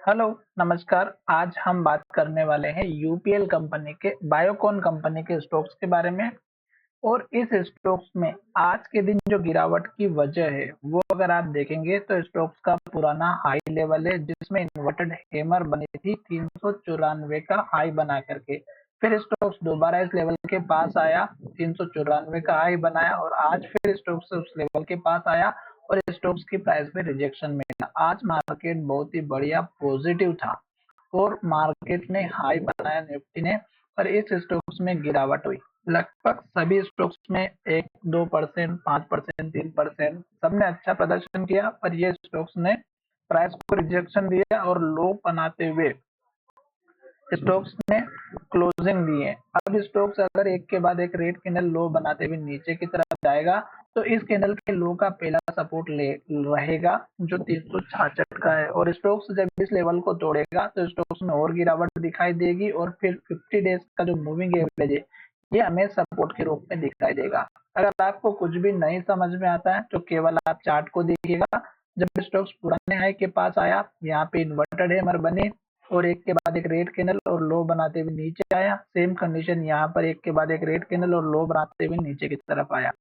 Hello, नमस्कार। आज हम बात करने वाले हैं यूपीएल कंपनी के बायोकॉन कंपनी के स्टॉक्स के बारे में। और इस स्टॉक्स में आज के दिन जो गिरावट की वजह है वो अगर आप देखेंगे तो स्टॉक्स का पुराना हाई लेवल है जिसमें इन्वर्टेड हैमर बनी थी 394 का हाई बना करके। फिर स्टॉक्स दोबारा इस लेवल के पास आया, 394 का हाई बनाया और आज फिर स्टॉक्स उस लेवल के पास आया और स्टॉक्स की प्राइस में रिजेक्शन मिला। आज मार्केट बहुत ही बढ़िया पॉजिटिव था और मार्केट ने हाई बनाया निफ्टी ने, और इस स्टॉक्स में गिरावट हुई। लगभग सभी स्टॉक्स में 1-2%, 5%, 3% सबने अच्छा प्रदर्शन किया, पर ये स्टॉक्स ने प्राइस को रिजेक्शन दिया और लो बनाते हुए स्टॉक्स ने क्लोजिंग दी है। अब स्टॉक्स अगर एक के बाद एक रेड कैंडल लो बनाते हुए नीचे की तरफ जाएगा तो इस कैंडल के लो का पहला सपोर्ट ले रहेगा जो 366 का है, और स्टॉक्स जब इस लेवल को तोड़ेगा तो स्टॉक्स में और गिरावट दिखाई देगी और फिर 50 डेज का जो मूविंग एवरेज है ये हमें सपोर्ट के रूप में दिखाई देगा। अगर आपको कुछ भी नहीं समझ में आता है तो केवल आप चार्ट को देखिएगा। जब स्टॉक्स पुराने हाई के पास आया, यहाँ पे इन्वर्टेड हैमर बने और एक के बाद एक रेड कैंडल और लो बनाते हुए नीचे आया। सेम कंडीशन यहाँ पर एक के बाद एक रेड कैंडल और लो बनाते हुए नीचे की तरफ आया।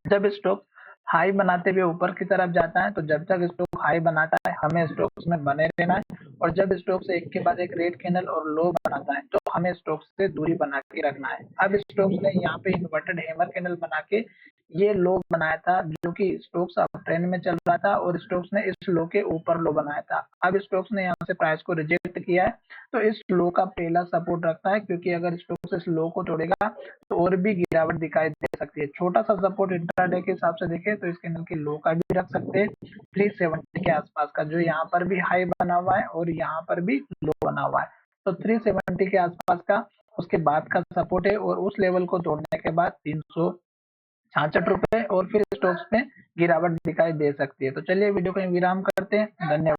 जब स्टॉक हाई बनाते हुए ऊपर की तरफ जाता है तो जब तक स्टॉक हाई बनाता है हमें स्टॉक्स में बने रहना है, और जब स्टॉक से एक के बाद एक रेड कैंडल और लो बनाता है तो हमें स्टॉक्स से दूरी बना के रखना है। अब स्टॉक्स ने यहाँ पे इन्वर्टेड हैमर कैंडल बना के ये लो बनाया था जो कि स्टॉक्स अप ट्रेंड में चल रहा था और स्टॉक्स ने इस लो के ऊपर लो बनाया था। अब स्टॉक्स ने यहाँ से प्राइस को रिजेक्ट किया है तो इस लो का पहला सपोर्ट रखता है, क्योंकि अगर स्टॉक्स इस लो को तोड़ेगा तो और भी गिरावट दिखाई दे सकती है। छोटा सा सपोर्ट इंट्राडे के हिसाब से देखें तो इस कैंडल की लो का भी रख सकते हैं 370 के आसपास का, जो यहाँ पर भी हाई बना हुआ है और यहाँ पर भी लो बना हुआ है। तो 370 के आसपास का उसके बाद का सपोर्ट है और उस लेवल को तोड़ने के बाद 366 रुपए और फिर स्टॉक्स में गिरावट दिखाई दे सकती है। तो चलिए वीडियो को विराम करते हैं। धन्यवाद।